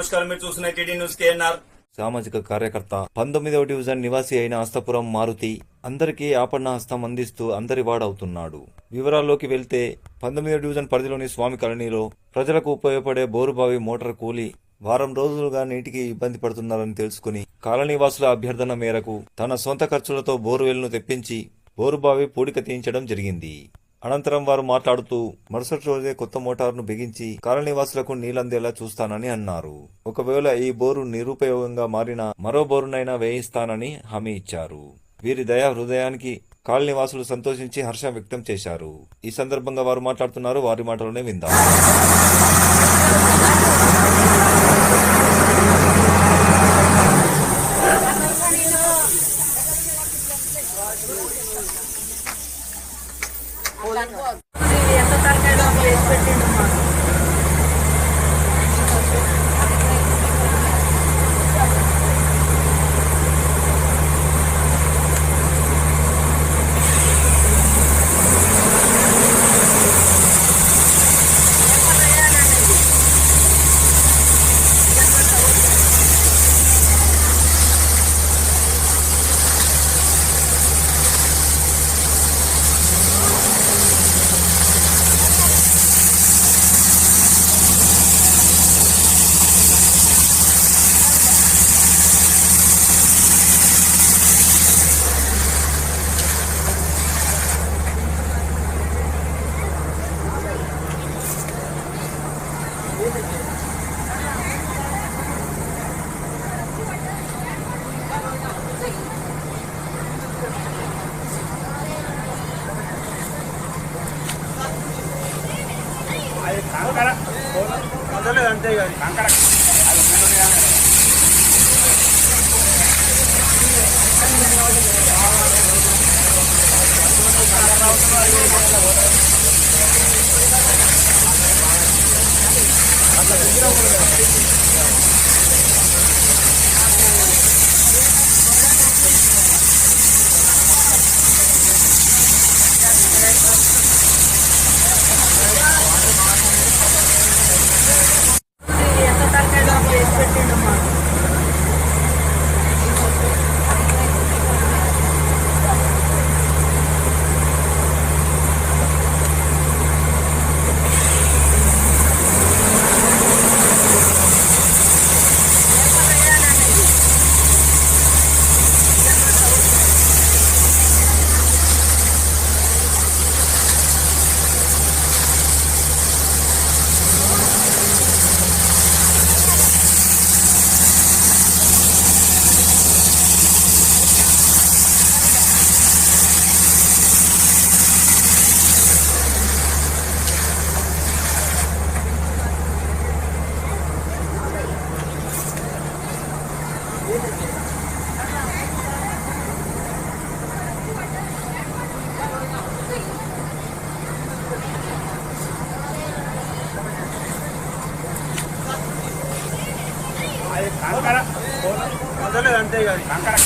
నమస్కారం. మీరు చూస్తున్న టీడీ న్యూస్ కేఎన్ఆర్. సామాజిక కార్యకర్త 19వ డివిజన్ నివాసి అయిన అస్తపురం మారుతి అందరికీ ఆపన్న హస్తం అందిస్తూ అందరి వాడవుతున్నాడు. వివరాల్లోకి వెళ్తే 19వ డివిజన్ పరిధిలోని స్వామి కాలనీలో ప్రజలకు ఉపయోగపడే బోరుబావి మోటార్ కూలి వారం రోజులుగా నీటికి ఇబ్బంది పడుతున్నారని తెలుసుకుని కాలనీవాసుల అభ్యర్థన మేరకు తన సొంత ఖర్చులతో బోరువెల్ను తెప్పించి బోరుబావి పూడిక తీయించడం జరిగింది. అనంతరం వారు మాట్లాడుతూ మరుసటి రోజే కొత్త మోటార్ను బిగించి కాలనీవాసులకు నీళ్లందేలా చూస్తానని అన్నారు. ఒకవేళ ఈ బోరు నిరుపయోగంగా మారినా మరో బోరునైనా వేయిస్తానని హామీ ఇచ్చారు. వీరి దయా హృదయానికి కాలనీవాసులు సంతోషించి హర్షం వ్యక్తం చేశారు. ఈ సందర్భంగా వారు మాట్లాడుతున్నారు. వారి మాటలోనే విందాం. ఎంత తరకాయలో వేసి పెట్టిండు మాకు. అంతే కంకర ఎంత తరకాయలో వేసి పెట్టిండు మాకు. కంకర అంతే కంకర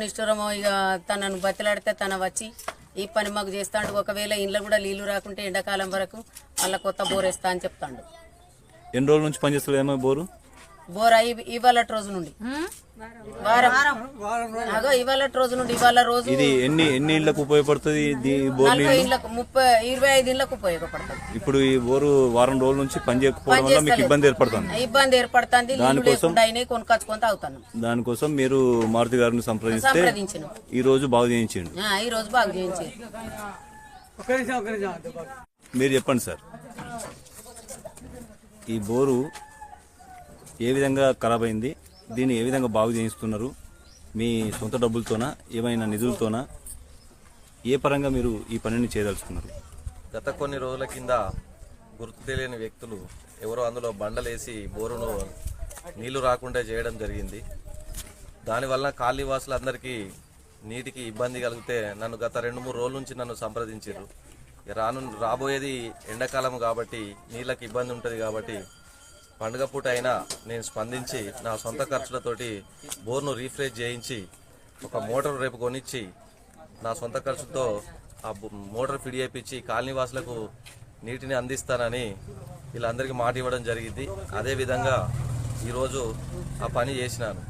ఇష్టమో ఇక తనను బతిలాడితే తన వచ్చి ఈ పని మాకు చేస్తాడు. ఒకవేళ ఇంట్లో కూడా నీళ్లు రాకుంటే ఎండాకాలం వరకు మళ్ళీ కొత్త బోర్ వేస్తా అని చెప్తాడు. ఎన్ని రోజుల నుంచి పనిచేస్తలేమో బోరు? బోర్ ఇవాళ రోజు నుండి అగో ఇవాళ రోజు నుండి ఇవాళ రోజు ఇది ఎన్ని ఇళ్లకు ఉపయోగపడుతుంది? 40 ఇళ్లకు 25 ఇళ్లకు ఉపయోగపడుతుంది. ఇప్పుడు ఈ బోరు వారం రోజుల నుంచి పని చేయకపోవడం వల్ల మీకు ఇబ్బంది ఏర్పడుతుంది. ఇబ్బంది ఏర్పడుతుంది. కొనుకొచ్చుకొని తాగుతాను. దానికోసం మీరు మారుతి గారిని సంప్రదించిన ఈ రోజు బాగు చేయించండి. ఈ రోజు బాగు చేయించి మీరు చెప్పండి సార్, ఈ బోరు ఏ విధంగా ఖరాబ్ అయింది, దీన్ని ఏ విధంగా బాగు చేయిస్తున్నారు? మీ సొంత డబ్బులతోనా, ఏమైనా నిధులతోనా, ఏ పరంగా మీరు ఈ పనిని చేయదలుచుకున్నారు? గత కొన్ని రోజుల కింద గుర్తు తెలియని వ్యక్తులు ఎవరో అందులో బండలేసి బోరును నీళ్లు రాకుండా చేయడం జరిగింది. దానివల్ల కాలనీవాసులందరికీ నీటికి ఇబ్బంది కలిగితే నన్ను గత 2-3 రోజుల నుంచి నన్ను సంప్రదించారు. రాబోయేది ఎండాకాలం కాబట్టి నీళ్ళకి ఇబ్బంది ఉంటుంది కాబట్టి పండుగ పూట అయినా నేను స్పందించి నా సొంత ఖర్చులతోటి బోర్ను రీఫ్రెష్ చేయించి ఒక మోటార్ రేపు కొనిచ్చి నా సొంత ఖర్చుతో ఆ మోటార్ ఫిట్ చేయించి కాలనీవాసులకు నీటిని అందిస్తానని వీళ్ళందరికీ మాట ఇవ్వడం జరిగింది. అదేవిధంగా ఈరోజు ఆ పని చేసినాను.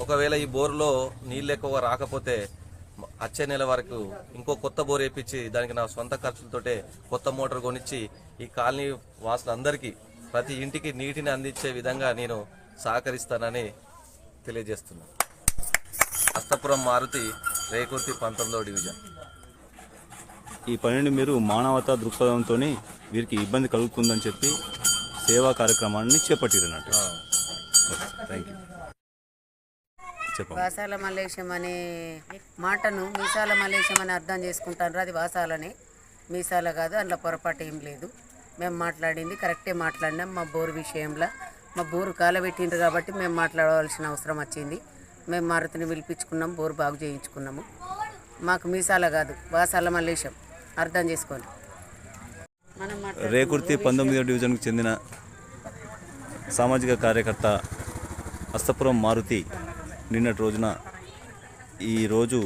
ఒకవేళ ఈ బోర్లో నీళ్ళు ఎక్కువ రాకపోతే వచ్చే నెల వరకు ఇంకో కొత్త బోర్ వేయించి దానికి నా సొంత ఖర్చులతోటే కొత్త మోటార్ కొనిచ్చి ఈ కాలనీ వాసులందరికీ ప్రతి ఇంటికి నీటిని అందించే విధంగా నేను సహకరిస్తానని తెలియజేస్తున్నాను. అస్తపురం మారుతి, రేకుర్తి 19వ డివిజన్. ఈ పనిని మీరు మానవతా దృక్పథంతో వీరికి ఇబ్బంది కలుగుతుందని చెప్పి సేవా కార్యక్రమాన్ని చేపట్టిరన్నట్టు. Thank you. చెప్పండి. వాసాల మల్లేశం అనే మాటను మీసాల మల్లేశం అని అర్థం చేసుకుంటారు. అది వాసాలనే, మీసాల కాదు. అందులో పొరపాటు ఏం లేదు. మేము మాట్లాడింది కరెక్టే మాట్లాడినాం. మా బోరు విషయంలో మా బోరు కాలబెట్టిండ్రు కాబట్టి మేము మాట్లాడవలసిన అవసరం వచ్చింది. మేము మారుతిని పిలిపించుకున్నాం, బోరు బాగు చేయించుకున్నాము. మాకు మీసాల కాదు, వాసాల మల్లేశం అర్థం చేసుకోండి. రేకుర్తి 19వ డివిజన్కు చెందిన సామాజిక కార్యకర్త అస్తపురం మారుతి నిన్నటి రోజున ఈరోజు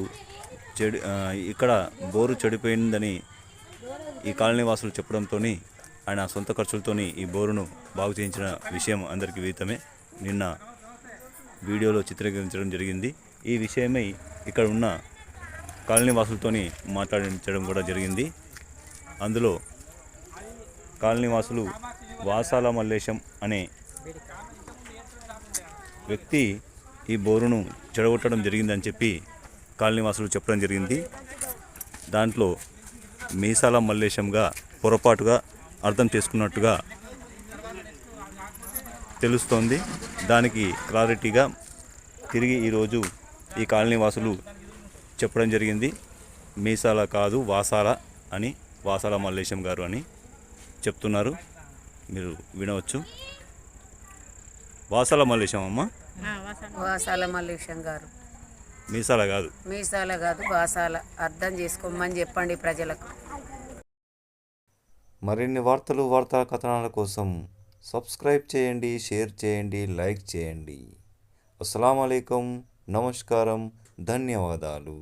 ఇక్కడ బోరు చెడిపోయిందని ఈ కాలనీ వాసులు చెప్పడంతో ఆయన సొంత ఖర్చులతో ఈ బోరును బాగు చేయించిన విషయం అందరికీ విదితమే. నిన్న వీడియోలో చిత్రీకరించడం జరిగింది. ఈ విషయమై ఇక్కడ ఉన్న కాలనీ వాసులతో మాట్లాడించడం కూడా జరిగింది. అందులో కాలనీ వాసులు వాసాల మల్లేశం అనే వ్యక్తి ఈ బోరును చెడగొట్టడం జరిగిందని చెప్పి కాలనీవాసులు చెప్పడం జరిగింది. దాంట్లో మీసాల మల్లేశంగా పొరపాటుగా అర్థం చేసుకున్నట్టుగా తెలుస్తోంది. దానికి క్లారిటీగా తిరిగి ఈరోజు ఈ కాలనీవాసులు చెప్పడం జరిగింది. మీసాల కాదు వాసాల అని, వాసాల మల్లేశం గారు అని చెప్తున్నారు. మీరు వినవచ్చు. వాసాల మల్లేశం అమ్మ, వాసాల మల్లేశం గారు. మీసాల కాదు, మీసాల కాదు, వాసాల. అర్థం చేసుకోమని చెప్పండి ప్రజలకు. మరిన్ని వార్తా కథనాల కోసం సబ్స్క్రైబ్ చేయండి, షేర్ చేయండి, లైక్ చేయండి. అస్సలాము అలైకుం, నమస్కారం, ధన్యవాదాలు.